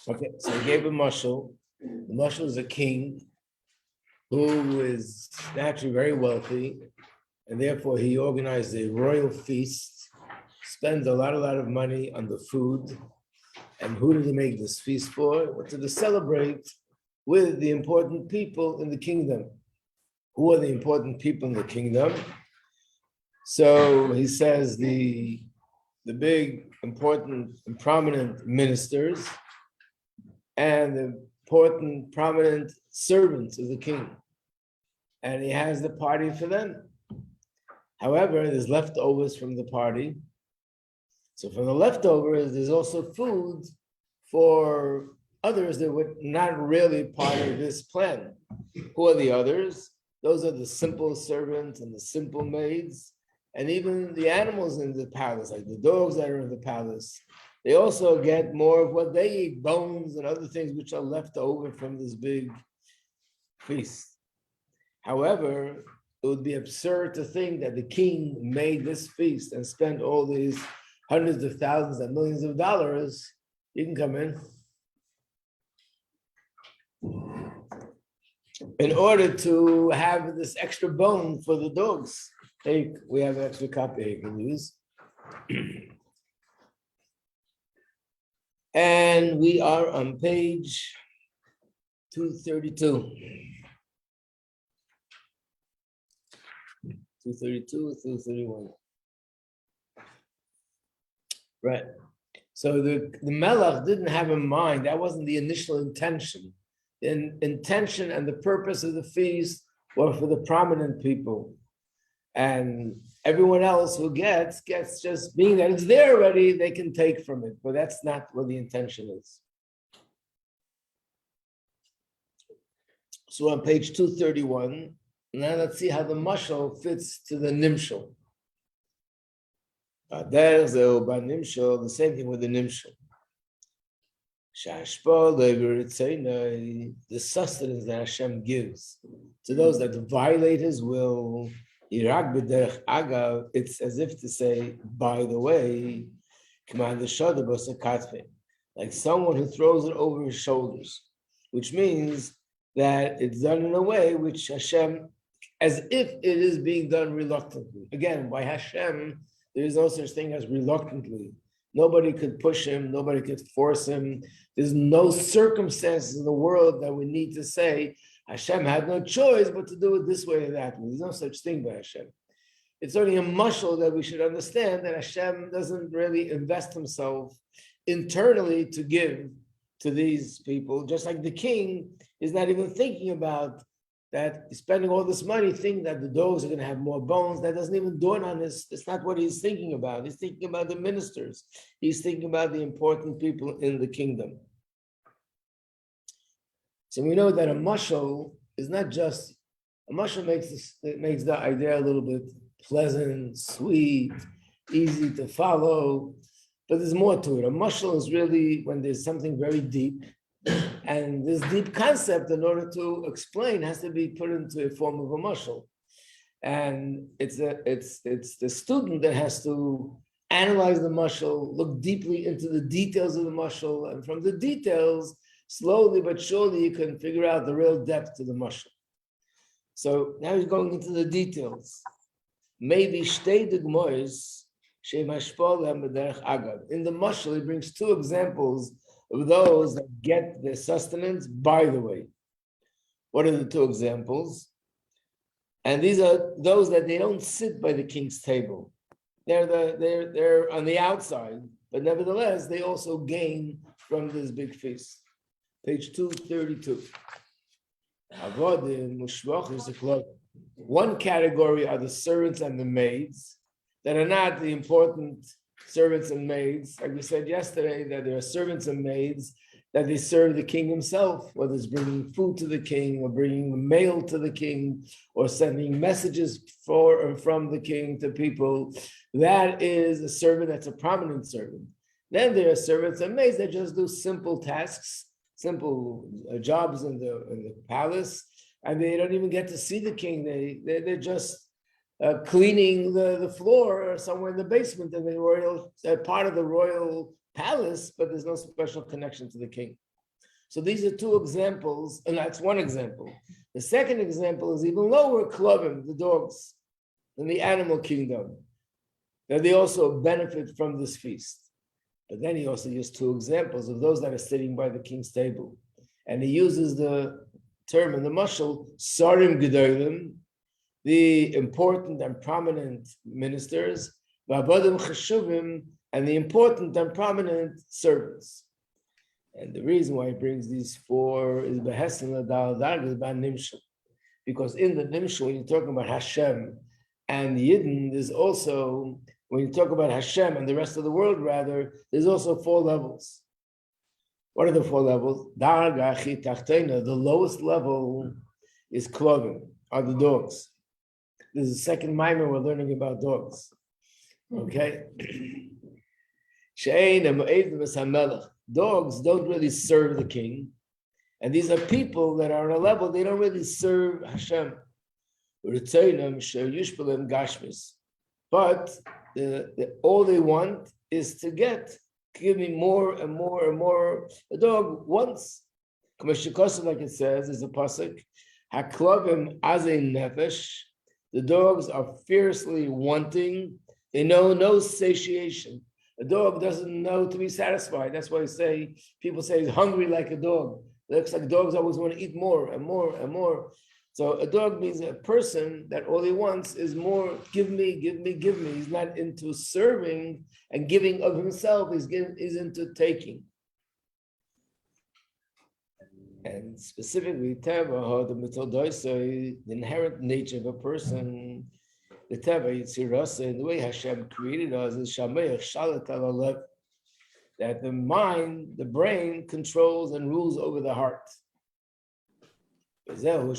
Okay, so he gave a mashal. The mashal is a king who is naturally very wealthy, and therefore he organized a royal feast, spends a lot of money on the food. And who did he make this feast for? Well, to celebrate with the important people in the kingdom. Who are the important people in the kingdom? So he says the big, important, and prominent ministers and the important, prominent servants of the king. And he has the party for them. However, there's leftovers from the party. So from the leftovers, there's also food for others that were not really part of this plan. Who are the others? Those are the simple servants and the simple maids, and even the animals in the palace, like the dogs that are in the palace. They also get more of what they eat, bones and other things which are left over from this big feast. However, it would be absurd to think that the king made this feast and spent all these hundreds of thousands and millions of dollars. You can come in order to have this extra bone for the dogs. Hey, we have an extra copy you can use. And we are on page 232. 232, 231. Right. So the Melech didn't have in mind, that wasn't the initial intention. The intention and the purpose of the feast were for the prominent people. And everyone else who gets just being that it's there already, they can take from it. But that's not what the intention is. So on page 231, now let's see how the mashal fits to the nimshal. There's the same thing with the nimshal. The sustenance that Hashem gives to those that violate His will, it's as if to say, by the way, like someone who throws it over his shoulders, which means that it's done in a way which Hashem, as if it is being done reluctantly. Again, by Hashem, there is no such thing as reluctantly. Nobody could push him. Nobody could force him. There's no circumstances in the world that we need to say Hashem had no choice but to do it this way or that way. There's no such thing by Hashem. It's only a mashal that we should understand that Hashem doesn't really invest himself internally to give to these people, just like the king is not even thinking about that he's spending all this money thinking that the dogs are going to have more bones. That doesn't even dawn on this. It's not what he's thinking about. He's thinking about the ministers. He's thinking about the important people in the kingdom. So we know that a mashal is not just, a mashal makes the idea a little bit pleasant, sweet, easy to follow, but there's more to it. A mashal is really when there's something very deep, and this deep concept, in order to explain, has to be put into a form of a mashal. And it's the student that has to analyze the mashal, look deeply into the details of the mashal, and from the details, slowly but surely, you can figure out the real depth to the mashal. So now he's going into the details. Maybe shtei dugmois shemashpol b'derech agav. In the mashal, he brings two examples of those that get their sustenance by the way. What are the two examples? And these are those that they don't sit by the king's table. They're on the outside, but nevertheless, they also gain from this big feast. Page 232. One category are the servants and the maids that are not the important servants and maids. Like we said yesterday, that there are servants and maids that they serve the king himself, whether it's bringing food to the king or bringing mail to the king or sending messages for and from the king to people. That is a servant that's a prominent servant. Then there are servants and maids that just do simple tasks, simple jobs in the palace, and they don't even get to see the king. They're just cleaning the floor somewhere in the basement of the royal part of the royal palace, but there's no special connection to the king. So these are two examples, and that's one example. The second example is even lower, klovim, the dogs, in the animal kingdom, that they also benefit from this feast. But then he also used two examples of those that are sitting by the king's table. And he uses the term in the mashal, sarim gedolim, the important and prominent ministers, v'avadim cheshuvim, and the important and prominent servants. And the reason why he brings these four is because in the nimshal, when you're talking about Hashem and Yidden, there's also, when you talk about Hashem and the rest of the world, rather, there's also four levels. What are the four levels? The lowest level is klovim, are the dogs. This is the second mimer we're learning about dogs. Okay? Dogs don't really serve the king. And these are people that are on a level, they don't really serve Hashem. But all they want is to give me more and more and more. A dog wants. Like it says, is a pasuk, Haklavim azein nefesh. The dogs are fiercely wanting. They know no satiation. A dog doesn't know to be satisfied. That's why people say he's hungry like a dog. It looks like dogs always want to eat more and more and more. So a dog means a person that all he wants is more, give me, give me, give me. He's not into serving and giving of himself. He's into taking. And specifically, Teva, the inherent nature of a person, the Teva, Yitzirasa, and the way Hashem created us is Shamayach Shalat Alalev, that the mind, the brain controls and rules over the heart. So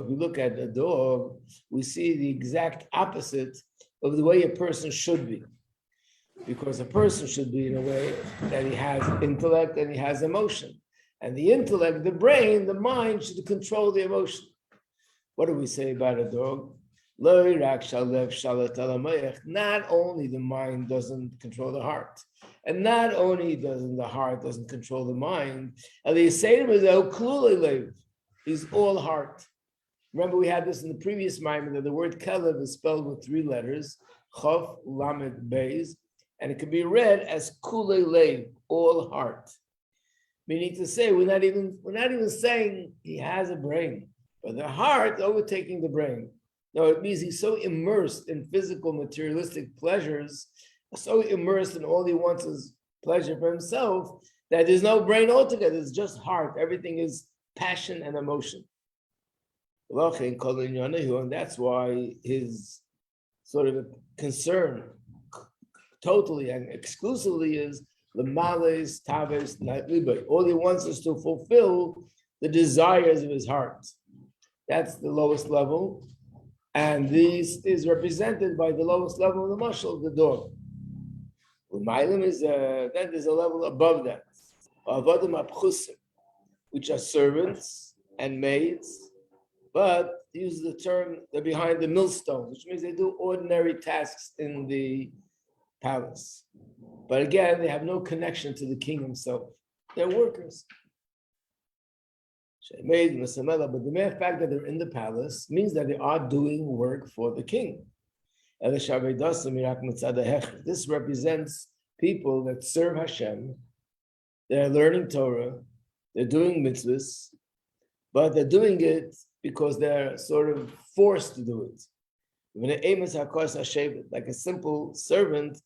if we look at a dog, we see the exact opposite of the way a person should be. Because a person should be in a way that he has intellect and he has emotion. And the intellect, the brain, the mind should control the emotion. What do we say about a dog? Not only the mind doesn't control the heart, and not only doesn't the heart doesn't control the mind, he's all heart. Remember, we had this in the previous mimer that the word kelev is spelled with three letters, chof, lamed, beis, and it can be read as kulei lev, all heart. Meaning to say, we're not even saying he has a brain, but the heart overtaking the brain. No, it means he's so immersed in physical, materialistic pleasures, so immersed in all he wants is pleasure for himself, that there's no brain altogether. It's just heart. Everything is passion and emotion. And that's why his sort of concern totally and exclusively is lemales, taves, libay. All he wants is to fulfill the desires of his heart. That's the lowest level. And this is represented by the lowest level of the mashal, the dog. Then there's a level above that, which are servants and maids, but use the term, they're behind the millstone, which means they do ordinary tasks in the palace. But again, they have no connection to the king himself. They're workers. But the mere fact that they're in the palace means that they are doing work for the king. This represents people that serve Hashem. They're learning Torah. They're doing mitzvahs. But they're doing it because they're sort of forced to do it. Like a simple servant,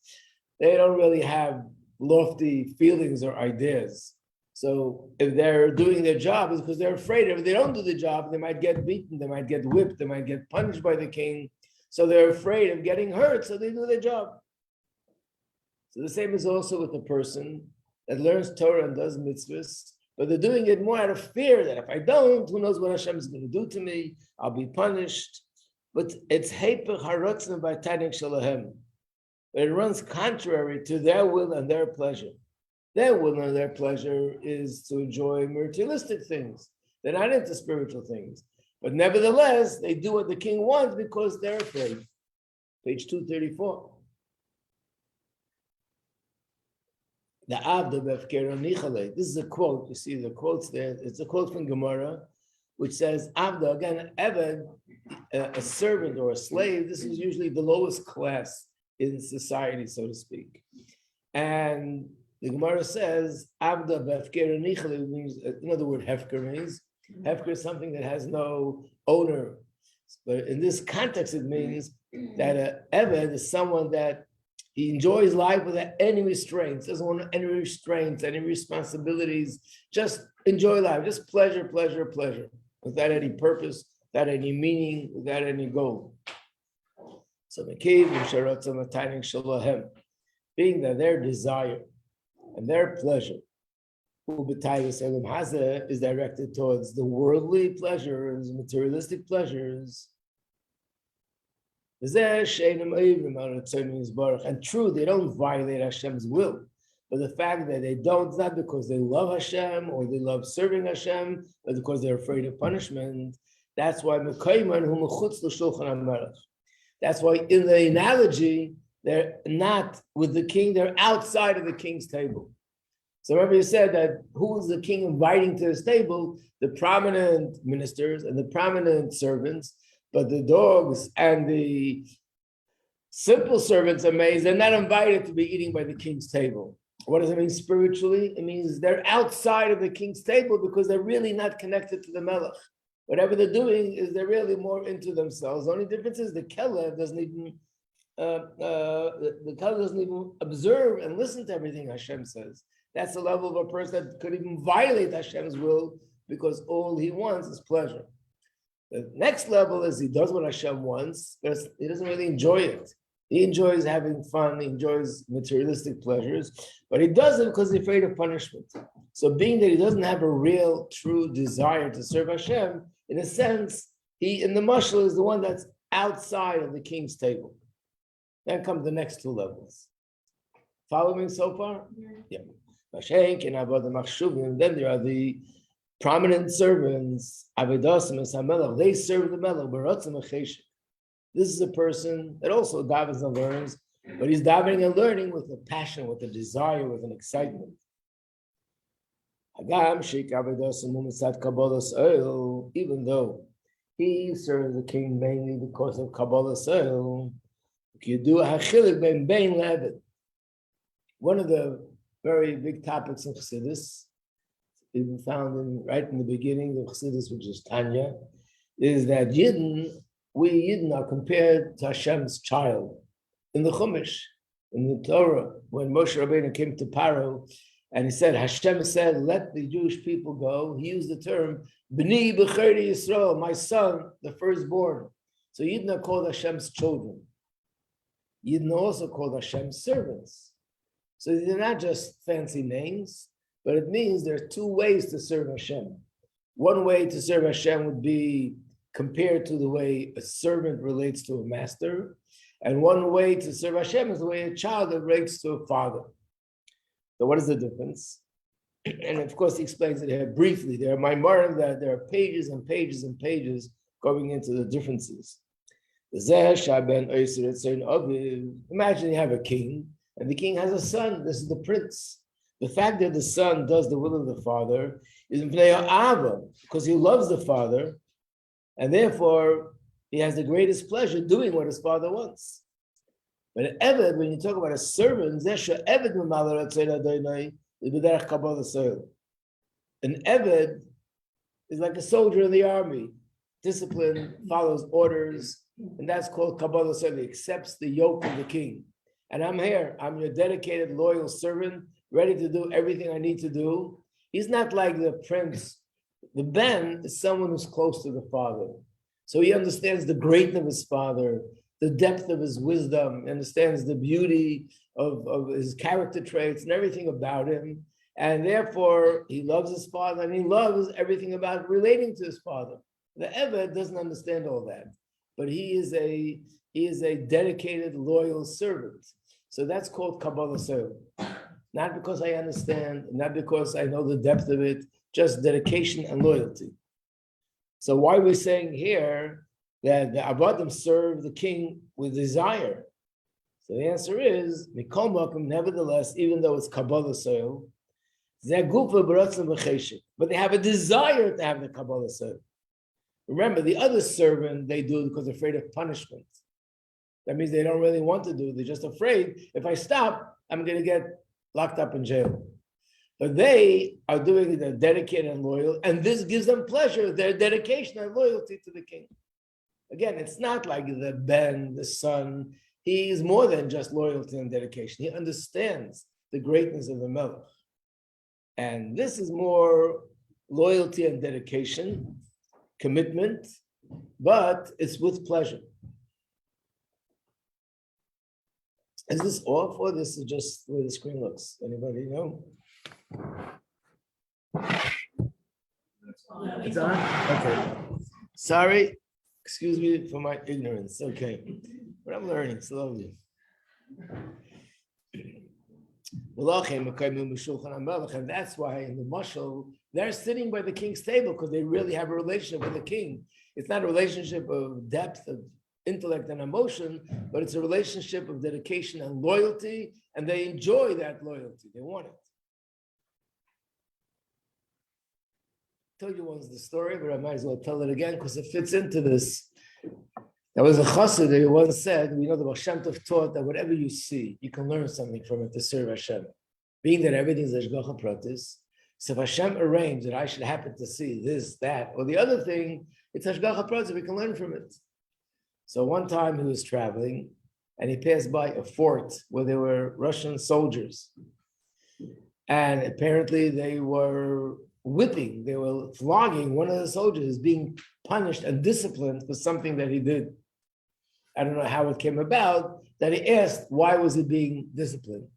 they don't really have lofty feelings or ideas. So if they're doing their job, it's because they're afraid if they don't do the job, they might get beaten, they might get whipped, they might get punished by the king. So they're afraid of getting hurt, so they do their job. So the same is also with the person that learns Torah and does mitzvahs, but they're doing it more out of fear that if I don't, who knows what Hashem is going to do to me? I'll be punished. But it's heipech haratzon v'tainik shalahem. It runs contrary to their will and their pleasure. Their will and their pleasure is to enjoy materialistic things. They're not into spiritual things. But nevertheless, they do what the king wants because they're afraid. Page 234. The Avda befkero nichale. This is a quote. You see the quotes there. It's a quote from Gemara, which says Avda, again, Eved, a servant or a slave. This is usually the lowest class in society, so to speak. And the Gemara says Avda befkero nichale means, you know the word hefker means? Hefker is something that has no owner. But in this context, it means that an Eved is someone that he enjoys life without any restraints, doesn't want any restraints, any responsibilities, just enjoy life, just pleasure, pleasure, pleasure, without any purpose, without any meaning, without any goal. So being that their desire and their pleasure is directed towards the worldly pleasures, materialistic pleasures. And true, they don't violate Hashem's will. But the fact that they don't, it's not because they love Hashem or they love serving Hashem, but because they're afraid of punishment. That's why that's why in the analogy, they're not with the king, they're outside of the king's table. So remember you said that who is the king inviting to his table? The prominent ministers and the prominent servants, but the dogs and the simple servants are maids, they're not invited to be eating by the king's table. What does it mean spiritually? It means they're outside of the king's table because they're really not connected to the melech. Whatever they're doing is they're really more into themselves. The only difference is the Keller doesn't even observe and listen to everything Hashem says. That's the level of a person that could even violate Hashem's will because all he wants is pleasure. The next level is he does what Hashem wants, but he doesn't really enjoy it. He enjoys having fun, he enjoys materialistic pleasures, but he does it because he's afraid of punishment. So being that he doesn't have a real, true desire to serve Hashem, in a sense, he in the mashal is the one that's outside of the king's table. Then come the next two levels. Follow me so far? Yeah. Then there are the prominent servants, Avidasim and Samelach, they serve the Melech, This is a person that also davens and learns, but he's davening and learning with a passion, with a desire, with an excitement. Even though he serves the king mainly because of Kabbalah Soil, one of the very big topics in Chassidus, even found right in the beginning of Chassidus, which is Tanya, is that we Yidden are compared to Hashem's child. In the Chumash, in the Torah, when Moshe Rabbeinu came to Paro, and he said, Hashem said, let the Jewish people go, he used the term, B'ni B'cheri Yisrael, my son, the firstborn. So Yidden are called Hashem's children. Yidden are also called Hashem's servants. So they're not just fancy names, but it means there are two ways to serve Hashem. One way to serve Hashem would be compared to the way a servant relates to a master. And one way to serve Hashem is the way a child relates to a father. So what is the difference? And of course, he explains it here briefly. There are Maimarim that there are pages and pages and pages going into the differences. Imagine you have a king, and the king has a son. This is the prince. The fact that the son does the will of the father is because he loves the father, and therefore he has the greatest pleasure doing what his father wants. But an Eved, when you talk about a servant, an Eved is like a soldier in the army. Discipline, follows orders, and that's called Kabbalah Soil. He accepts the yoke of the king. And I'm here. I'm your dedicated, loyal servant, ready to do everything I need to do. He's not like the prince. The Ben is someone who's close to the father. So he understands the greatness of his father, the depth of his wisdom, understands the beauty of his character traits and everything about him. And therefore, he loves his father and he loves everything about relating to his father. The Eved doesn't understand all that, but he is a dedicated, loyal servant. So that's called Kabbalah Soil. Not because I understand, not because I know the depth of it, just dedication and loyalty. So why are we saying here that the Avadim serve the king with desire? So the answer is, Mikol Makom, nevertheless, even though it's Kabbalah soil, but they have a desire to have the Kabbalah soil. Remember, the other servant, they do it because they're afraid of punishment. That means they don't really want to do it. They're just afraid, if I stop, I'm going to get locked up in jail. But they are doing it, they're dedicated and loyal, and this gives them pleasure, their dedication and loyalty to the king. Again, it's not like the Ben, the son. He is more than just loyalty and dedication. He understands the greatness of the Melech. And this is more loyalty and dedication, commitment, but it's with pleasure. Is this off or this is just the way the screen looks? Anybody know? It's on? Okay. Sorry. Excuse me for my ignorance. Okay. But I'm learning slowly. And that's why in the mashal, they're sitting by the king's table because they really have a relationship with the king. It's not a relationship of depth of intellect and emotion, but it's a relationship of dedication and loyalty, and they enjoy that loyalty. They want it. I told you once the story, but I might as well tell it again because it fits into this. There was a chassid who once said, we know the Baal Shem Tov taught that whatever you see, you can learn something from it to serve Hashem. Being that everything is Hashgacha Pratis, so if Hashem arranged that I should happen to see this, that, or the other thing, it's Hashgacha Pratis, we can learn from it. So one time he was traveling and he passed by a fort where there were Russian soldiers. And apparently they were whipping, they were flogging one of the soldiers, being punished and disciplined for something that he did. I don't know how it came about, that he asked, why was he being disciplined?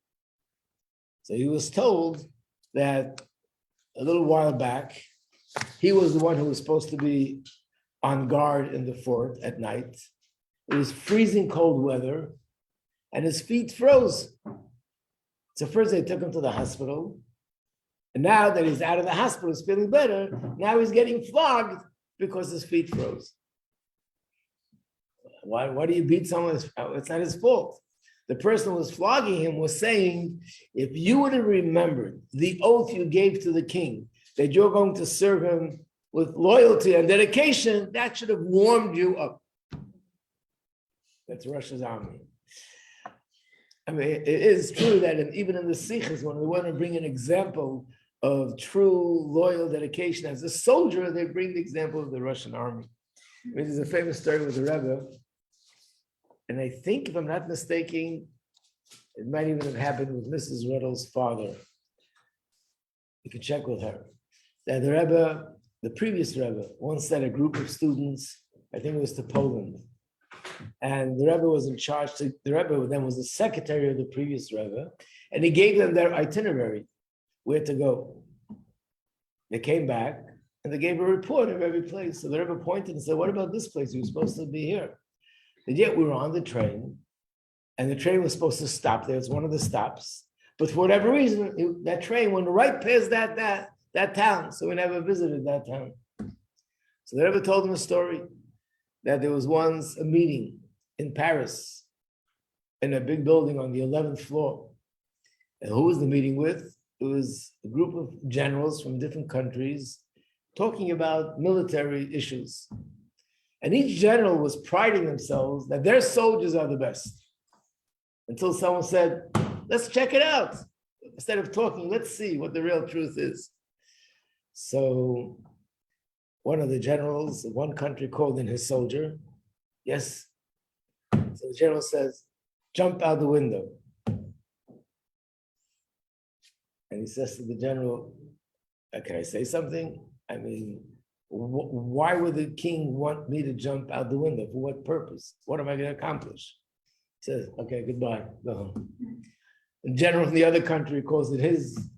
So he was told that a little while back, he was the one who was supposed to be on guard in the fort at night. It was freezing cold weather, and his feet froze. So first they took him to the hospital, and now that he's out of the hospital, he's feeling better, now he's getting flogged because his feet froze. Why do you beat someone? It's not his fault. The person who was flogging him was saying, if you would have remembered the oath you gave to the king, that you're going to serve him with loyalty and dedication, that should have warmed you up. That's Russia's army. I mean, it is true that even in the Sikhs, when they want to bring an example of true loyal dedication as a soldier, they bring the example of the Russian army. I mean, there's a famous story with the Rebbe, and I think, if I'm not mistaken, it might even have happened with Mrs. Riddle's father. You can check with her. That the Rebbe, the previous Rebbe, once sent a group of students, I think it was to Poland, and the Rebbe was in charge. The Rebbe then was the secretary of the previous Rebbe, and he gave them their itinerary, where to go. They came back, and they gave a report of every place. So the Rebbe pointed and said, what about this place? You were supposed to be here. And yet we were on the train, and the train was supposed to stop there. It's one of the stops. But for whatever reason, that train went right past that town. So we never visited that town. So the Rebbe told them a story that there was once a meeting in Paris in a big building on the 11th floor. And who was the meeting with? It was a group of generals from different countries talking about military issues. And each general was priding themselves that their soldiers are the best. Until someone said, let's check it out. Instead of talking, let's see what the real truth is. So one of the generals of one country called in his soldier. Yes. So the general says, jump out the window. And he says to the general, can I say something? I mean, why would the king want me to jump out the window? For what purpose? What am I going to accomplish? He says, okay, goodbye, go home. The general from the other country calls it his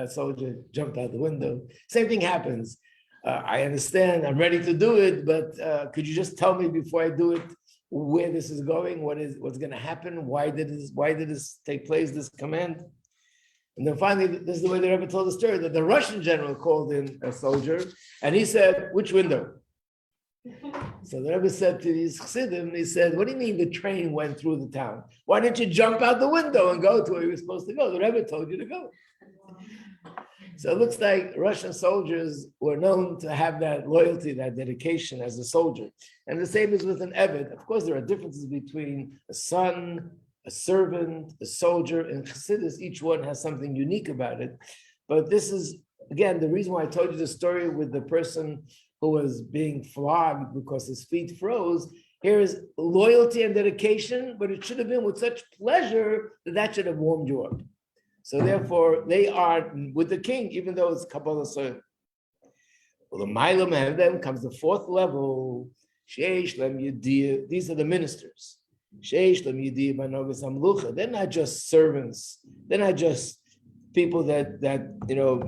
soldier, jumped out the window. Same thing happens. I understand, I'm ready to do it, but could you just tell me before I do it where this is going, what's going to happen? Why did this take place, this command? And then finally, this is the way they ever told the story, that the Russian general called in a soldier, and he said, which window? So the Rebbe said to these Chassidim, he said, what do you mean the train went through the town? Why didn't you jump out the window and go to where you were supposed to go? The Rebbe told you to go. So it looks like Russian soldiers were known to have that loyalty, that dedication as a soldier. And the same is with an Eved. Of course, there are differences between a son, a servant, a soldier. In Chassidus, each one has something unique about it. But this is, again, the reason why I told you the story with the person who was being flogged because his feet froze. Here is loyalty and dedication, but it should have been with such pleasure that should have warmed you up. So therefore, they are with the king, even though it's Kabbalah Soil. Well, the Mailam and them comes the fourth level. These are the ministers. They're not just servants. They're not just people that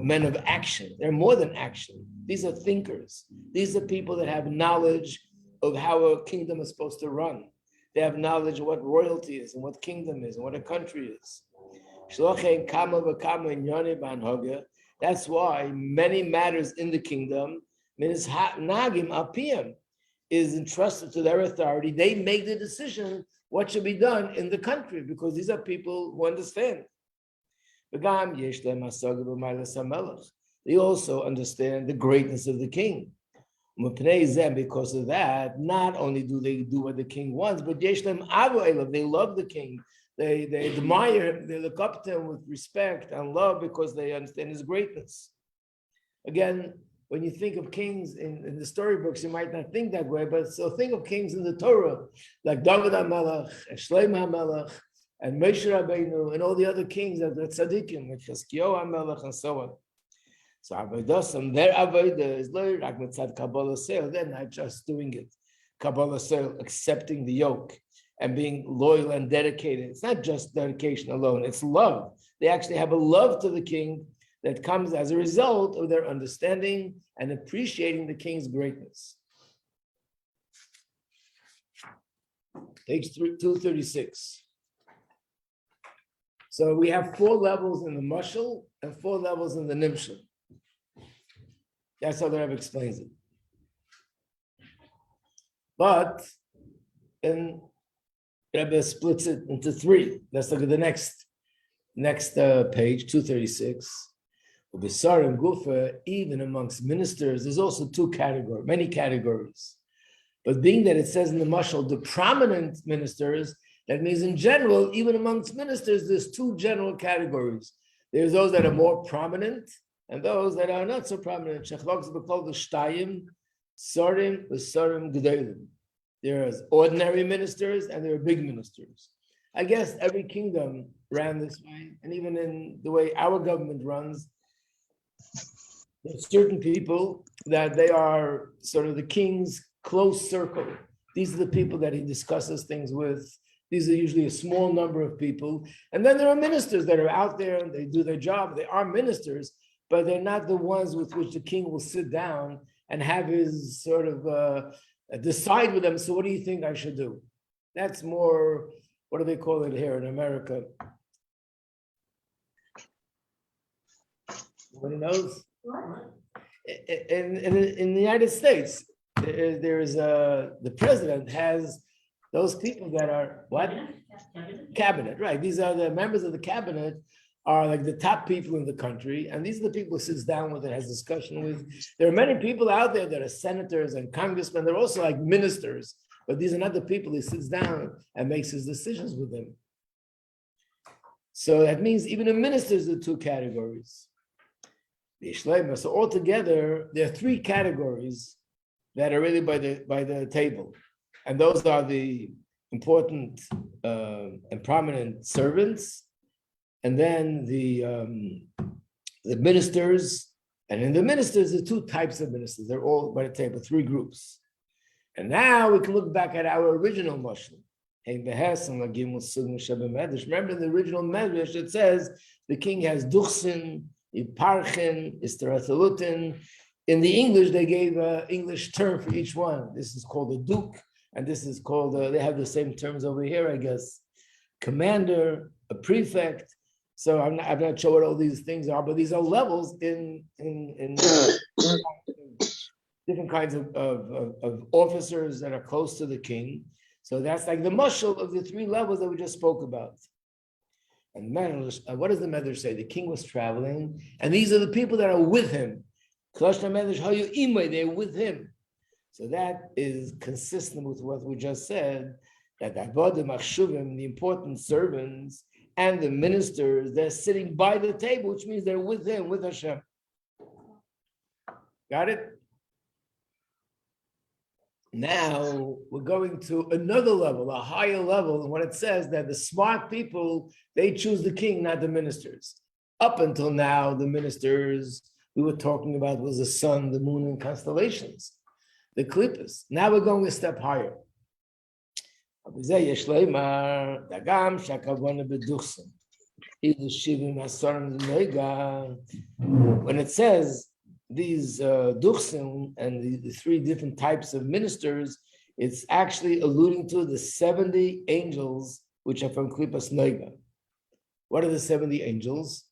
men of action. They're more than action. These are thinkers. These are people that have knowledge of how a kingdom is supposed to run. They have knowledge of what royalty is and what kingdom is and what a country is. That's why many matters in the kingdom is entrusted to their authority. They make the decision what should be done in the country because these are people who understand. They also understand the greatness of the king. Because of that, not only do they do what the king wants, but they love the king. They admire him, they look up to him with respect and love because they understand his greatness. Again, when you think of kings in the storybooks, you might not think that way, but so think of kings in the Torah, like David HaMelech, and Shlomo HaMelech, and Moshe Rabbeinu, and all the other kings that are tzaddikim, like Chizkiyahu HaMelech, and so on. So Avodah, their Avodah is like mitzad Kabbalah Seil. They're not just doing it. Kabbalah Seil, accepting the yoke and being loyal and dedicated. It's not just dedication alone, it's love. They actually have a love to the king that comes as a result of their understanding and appreciating the king's greatness. Page 236. So we have 4 levels in the mashal and 4 levels in the nimshal. That's how the Rebbe explains it. But in Rebbe splits it into 3. Let's look at the next page, 236. Ubesarim Gufa, even amongst ministers, there's also many categories. But being that it says in the mashal, the prominent ministers, that means in general, even amongst ministers, there's 2 general categories. There's those that are more prominent and those that are not so prominent. There's ordinary ministers and there are big ministers. I guess every kingdom ran this way, and even in the way our government runs, there's certain people that they are sort of the king's close circle. These are the people that he discusses things with. These are usually a small number of people. And then there are ministers that are out there and they do their job. They are ministers, but they're not the ones with which the king will sit down and have his sort of decide with them. So what do you think I should do? That's more, what do they call it here in America? Nobody knows? In the United States, there's the president has those people that are what? Cabinet, right. These are the members of the cabinet are like the top people in the country. And these are the people who sits down with and has discussion with. There are many people out there that are senators and congressmen. They're also like ministers, but these are not the people he sits down and makes his decisions with them. So that means even the ministers are 2 categories. So altogether, there are 3 categories that are really by the table. And those are the important and prominent servants, and then the ministers. And in the ministers, there are 2 types of ministers. They're all by the table, 3 groups. And now we can look back at our original mashal. Remember in the original medrash, it says the king has duchsin, Parchin, Isterathelutin. In the English, they gave an English term for each one. This is called a duke, and this is called, they have the same terms over here, I guess. Commander, a prefect. So I'm not sure what all these things are, but these are levels in different different kinds of officers that are close to the king. So that's like the mashal of the three levels that we just spoke about. And what does the Medrash say? The king was traveling, and these are the people that are with him. They're with him. So that is consistent with what we just said, that the important servants and the ministers, they're sitting by the table, which means they're with him, with Hashem. Got it? Now we're going to another level, a higher level, when it says that the smart people, they choose the king, not the ministers. Up until now, the ministers we were talking about was the sun, the moon, and constellations, the klippas. Now we're going a step higher. When it says these duchsim and the three different types of ministers, it's actually alluding to the 70 angels which are from Klippas Noiga. What are the 70 angels?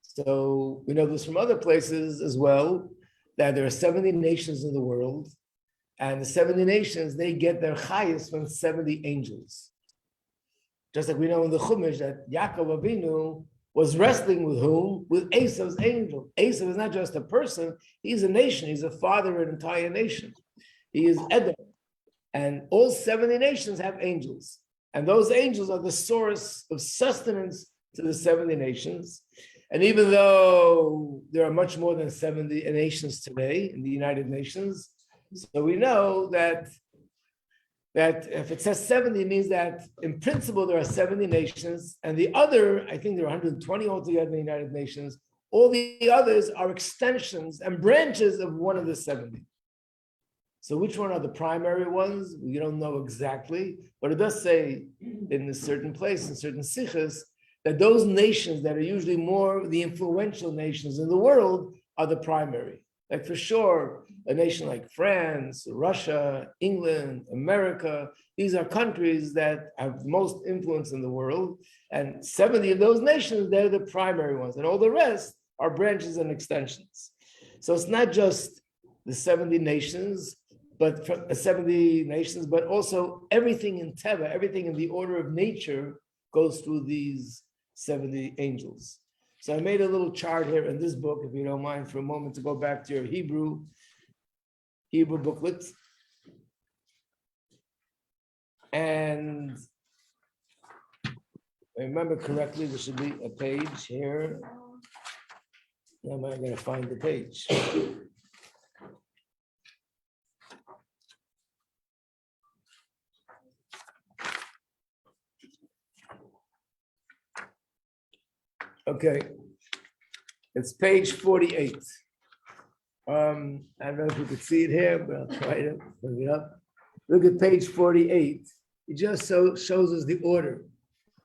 So we know this from other places as well, that there are 70 nations in the world, and the 70 nations, they get their chayas from 70 angels. Just like we know in the Chumash that Yaakov Avinu was wrestling with whom? With Esav's angel. Esav is not just a person, he's a nation, he's a father of an entire nation. He is Edom. And all 70 nations have angels. And those angels are the source of sustenance to the 70 nations. And even though there are much more than 70 nations today in the United Nations, so we know that if it says 70, it means that in principle there are 70 nations, and the other, I think there are 120 altogether in the United Nations, all the others are extensions and branches of one of the 70. So which one are the primary ones? We don't know exactly, but it does say in a certain place, in certain sikhs, that those nations that are usually more the influential nations in the world are the primary. Like for sure, a nation like France, Russia, England, America, these are countries that have the most influence in the world. And 70 of those nations, they're the primary ones. And all the rest are branches and extensions. So it's not just the 70 nations, but 70 nations, but also everything in Teva, everything in the order of nature goes through these 70 angels. So I made a little chart here in this book, if you don't mind for a moment to go back to your Hebrew booklet. And if I remember correctly, there should be a page here. Now I'm going to find the page. Okay, it's page 48. I don't know if you could see it here, but I'll try to bring it up. Look at page 48. It just shows us the order.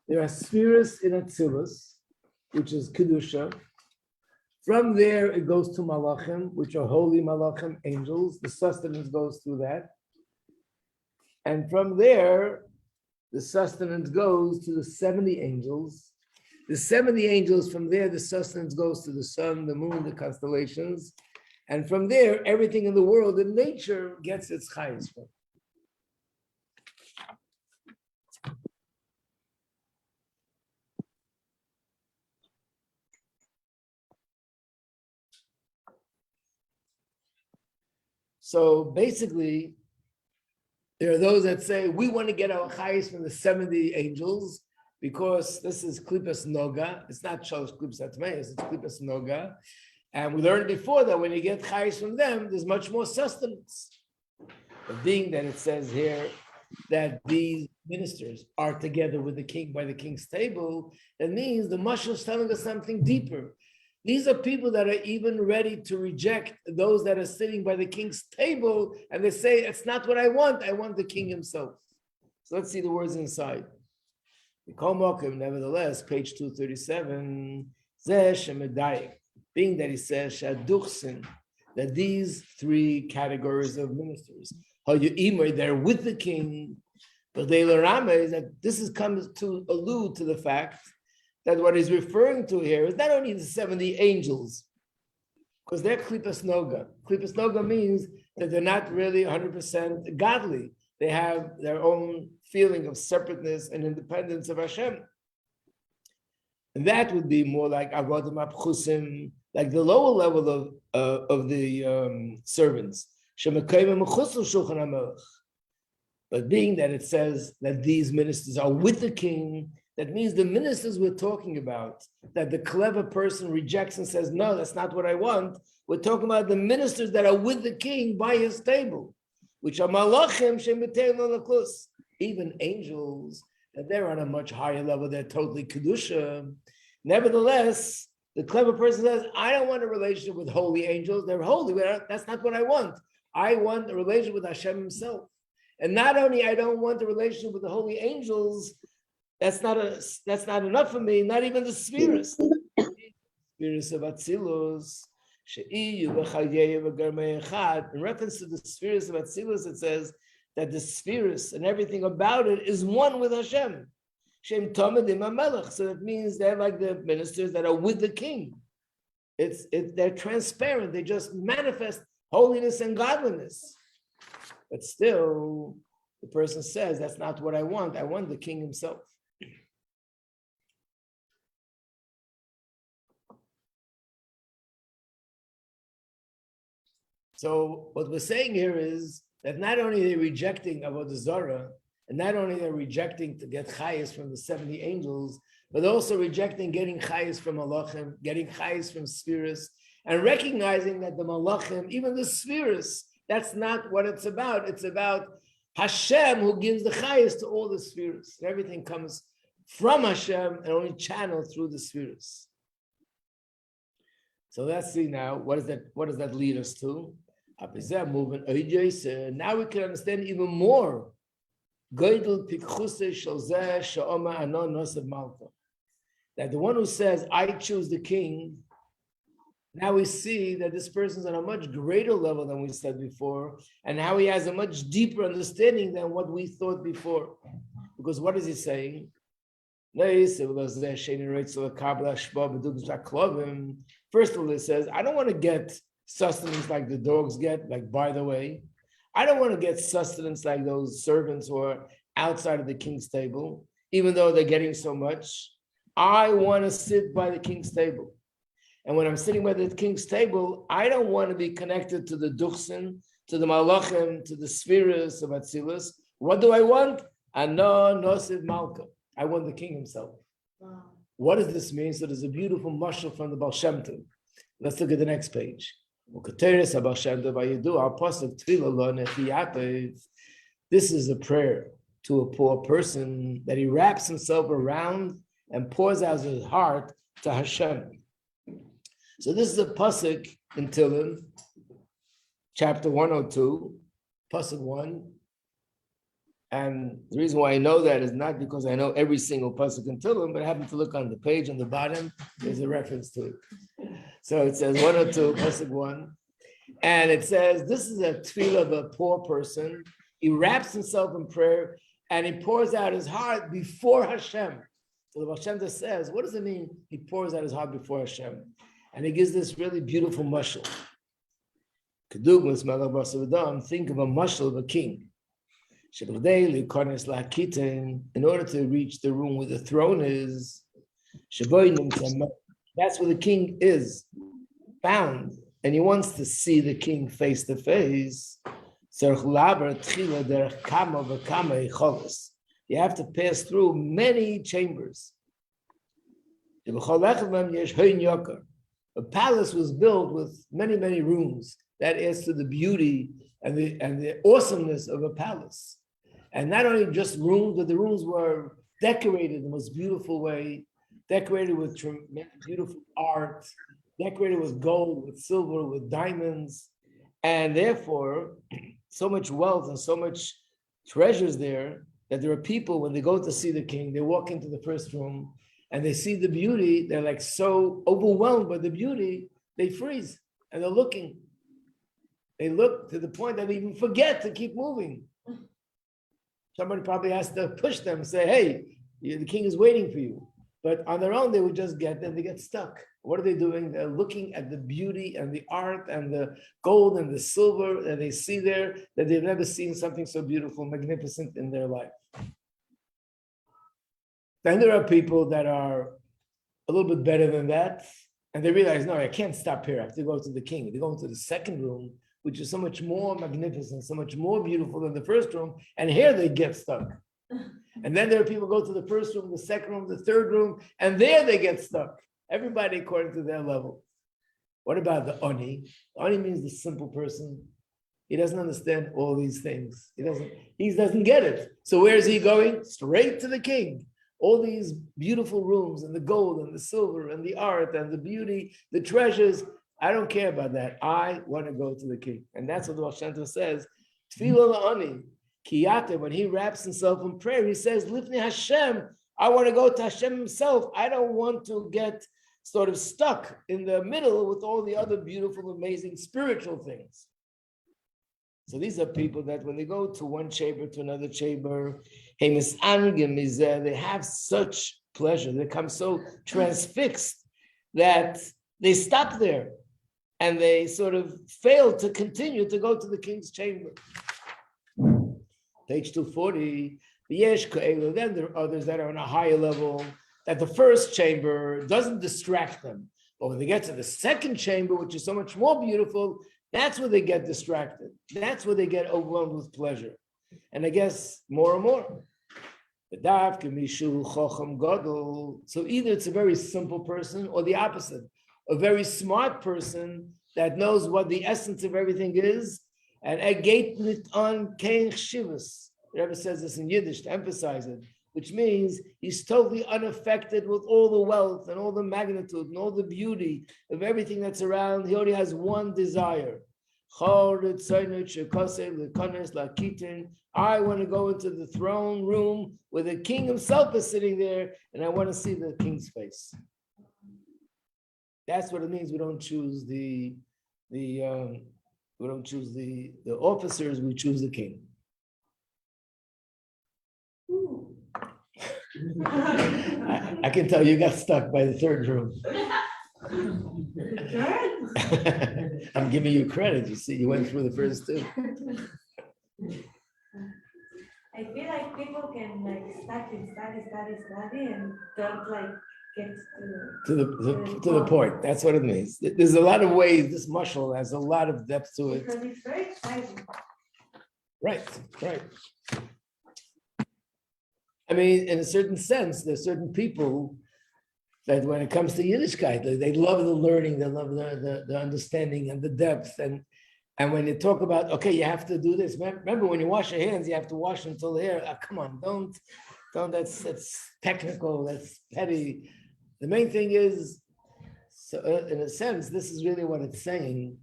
There are spheres in Atzilus, which is Kedusha. From there, it goes to Malachim, which are holy Malachim, angels. The sustenance goes through that. And from there, the sustenance goes to the 70 angels. The 70 angels, from there, the sustenance goes to the sun, the moon, the constellations. And from there, everything in the world, in nature, gets its chayes from. So basically, there are those that say, we want to get our chayes from the 70 angels, because this is Klippas Noga. It's not Shalosh Klippas Atmeis, it's Klippas Noga. And we learned before that when you get chayes from them, there's much more sustenance. But being that it says here that these ministers are together with the king by the king's table, that means the mashal is telling us something deeper. These are people that are even ready to reject those that are sitting by the king's table, and they say, it's not what I want the king himself. So let's see the words inside. Nevertheless, page 237, being that he says that these three categories of ministers, they're with the king, but they is that this is comes to allude to the fact that what he's referring to here is not only the 70 angels, because they're klipas noga. Klipas noga means that they're not really 100% godly. They have their own feeling of separateness and independence of Hashem. And that would be more like avodim apchusim, like the lower level of the servants. But being that it says that these ministers are with the king, that means the ministers we're talking about, that the clever person rejects and says, no, that's not what I want. We're talking about the ministers that are with the king by his table, which are malachim shemitei l'laklus, even angels, that they're on a much higher level, they're totally kedusha. Nevertheless, the clever person says, I don't want a relationship with holy angels. They're holy, but that's not what I want. I want a relationship with Hashem himself. And not only I don't want the relationship with the holy angels, that's not enough for me, not even the spheres. Spheres of Atzilus. In reference to the spheres of Atzilus, it says that the spheres and everything about it is one with Hashem. So that means they're like the ministers that are with the king. They're transparent. They just manifest holiness and godliness. But still, the person says, that's not what I want. I want the king himself. So what we're saying here is that not only are they rejecting Avodah Zarah, and not only they're rejecting to get chayes from the 70 angels, but also rejecting getting chayes from malachim, getting chayes from spheres, and recognizing that the malachim, even the spheres, that's not what it's about. It's about Hashem who gives the chayes to all the spheres. And everything comes from Hashem and only channeled through the spheres. So let's see now, what does that lead us to? Now we can understand even more. That the one who says, I choose the king, now we see that this person's on a much greater level than we said before, and how he has a much deeper understanding than what we thought before. Because what is he saying? First of all, it says, I don't want to get sustenance like the dogs get, like, by the way. I don't want to get sustenance like those servants who are outside of the king's table, even though they're getting so much. I want to sit by the king's table. And when I'm sitting by the king's table, I don't want to be connected to the duchsin, to the malachim, to the spheres of Atzilus. What do I want? Ano nosiv malka. I want the king himself. Wow. What does this mean? So there's a beautiful mashal from the Baal Shem Tov. Let's look at the next page. This is a prayer to a poor person that he wraps himself around and pours out his heart to Hashem. So this is a pasuk in Tehillim, chapter 102, pasuk 1. And the reason why I know that is not because I know every single pasuk in Tehillim, but I happen to look on the page on the bottom, there's a reference to it. So it says 102, pasuk 1. And it says, this is a tefillah of a poor person. He wraps himself in prayer and he pours out his heart before Hashem. So the Baal Shem Tov says, what does it mean? He pours out his heart before Hashem. And he gives this really beautiful mashal. Think of a mashal of a king. In order to reach the room where the throne is, that's where the king is found, and he wants to see the king face to face. You have to pass through many chambers. A palace was built with many, many rooms. That adds to the beauty and the awesomeness of a palace. And not only just rooms, but the rooms were decorated in the most beautiful way, decorated with beautiful art, decorated with gold, with silver, with diamonds. And therefore, so much wealth and so much treasures there that there are people, when they go to see the king, they walk into the first room and they see the beauty, they're like so overwhelmed by the beauty, they freeze and they're looking. They look to the point that they even forget to keep moving. Somebody probably has to push them and say, hey, the king is waiting for you. But on their own, they would just they get stuck. What are they doing? They're looking at the beauty and the art and the gold and the silver that they see there, that they've never seen something so beautiful, magnificent in their life. Then there are people that are a little bit better than that, and they realize, no, I can't stop here. I have to go to the king. They go into the second room, which is so much more magnificent, so much more beautiful than the first room, and here they get stuck. And then there are people who go to the first room, the second room, the third room, and there they get stuck. Everybody according to their level. What about the Oni? Oni means the simple person. He doesn't understand all these things. He doesn't get it. So where is he going? Straight to the king. All these beautiful rooms and the gold and the silver and the art and the beauty, the treasures. I don't care about that. I want to go to the king. And that's what the Baal Shem Tov says. Tefillah la'ani. Kiyate, when he wraps himself in prayer, he says, Lifnei Hashem, I want to go to Hashem himself. I don't want to get sort of stuck in the middle with all the other beautiful, amazing spiritual things. So these are people that when they go to one chamber to another chamber, they have such pleasure. They become so transfixed that they stop there and they sort of fail to continue to go to the king's chamber. Page 240, then there are others that are on a higher level, that the first chamber doesn't distract them. But when they get to the second chamber, which is so much more beautiful, that's where they get distracted. That's where they get overwhelmed with pleasure. And I guess more and more. So either it's a very simple person or the opposite, a very smart person that knows what the essence of everything is, and agate nit on kein chshivus. The Rebbe says this in Yiddish to emphasize it, which means he's totally unaffected with all the wealth and all the magnitude and all the beauty of everything that's around. He only has one desire. I want to go into the throne room where the king himself is sitting there, and I want to see the king's face. That's what it means. We don't choose the officers, we choose the king. I can tell you got stuck by the third room. I'm giving you credit. You see, you went through the first two. I feel like people can study and don't get to the point. That's what it means. There's a lot of ways. This mashal has a lot of depth to it. Because it's very exciting. Right. I mean, in a certain sense, there's certain people that when it comes to Yiddishkeit, they love the learning, they love the understanding and the depth. And when you talk about, okay, you have to do this. Remember, when you wash your hands, you have to wash them until the hair. Come on, don't. That's technical. That's petty. The main thing is, so in a sense, this is really what it's saying,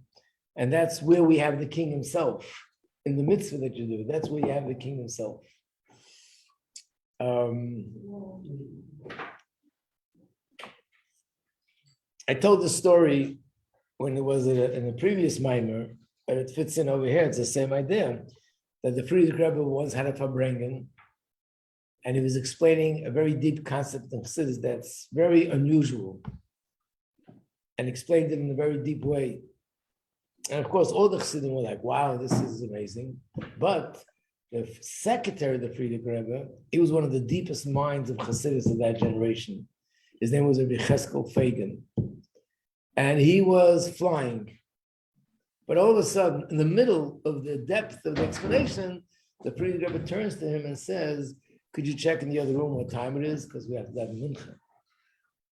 and that's where we have the king himself in the mitzvah that you do. That's where you have the king himself. I told the story when it was in a previous mimer, but it fits in over here. It's the same idea that the Friedrich Rebbe once had a Farbrengen, and he was explaining a very deep concept of Chassidus that's very unusual, and explained it in a very deep way. And of course, all the Chassidim were like, "Wow, this is amazing!" But the secretary of the Friedrich Rebbe, he was one of the deepest minds of Chassidus of that generation. His name was Rabbi Cheskel Fagan. And he was flying. But all of a sudden, in the middle of the depth of the explanation, the Friedrich Rebbe turns to him and says, could you check in the other room what time it is? Because we have to have mincha.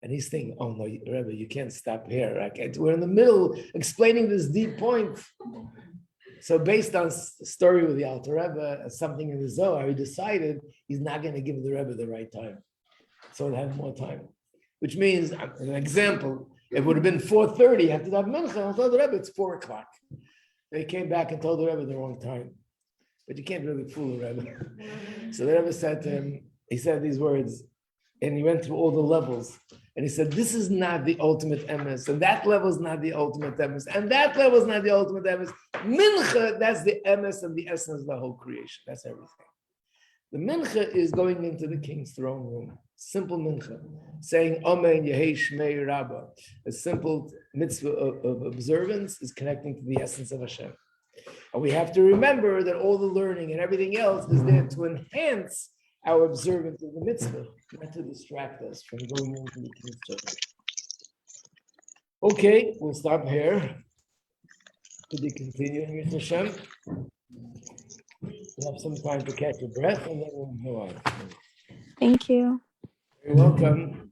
And he's thinking, oh no, Rebbe, you can't stop here. We're in the middle explaining this deep point. So based on the story with the Alter Rebbe, something in the Zohar, he decided he's not going to give the Rebbe the right time. So he'll have more time. Which means, an example, it would have been 4:30 after that mincha. I told the Rebbe it's 4 o'clock. They came back and told the Rebbe the wrong time. But you can't really fool the Rebbe. So the Rebbe said to him, he said these words, and he went through all the levels. And he said, this is not the ultimate emes, and that level is not the ultimate emes, and that level is not the ultimate emes. Mincha, that's the emes and the essence of the whole creation. That's everything. The mincha is going into the king's throne room. Simple mincha, saying Amen Yehei Shmei Rabbah. A simple mitzvah of observance is connecting to the essence of Hashem. And we have to remember that all the learning and everything else is there to enhance our observance of the mitzvah, not to distract us from going into the king's service. Okay, we'll stop here. Could you continue, Mr. Hashem? We'll have some time to catch your breath and then we'll go on. Thank you. You're welcome.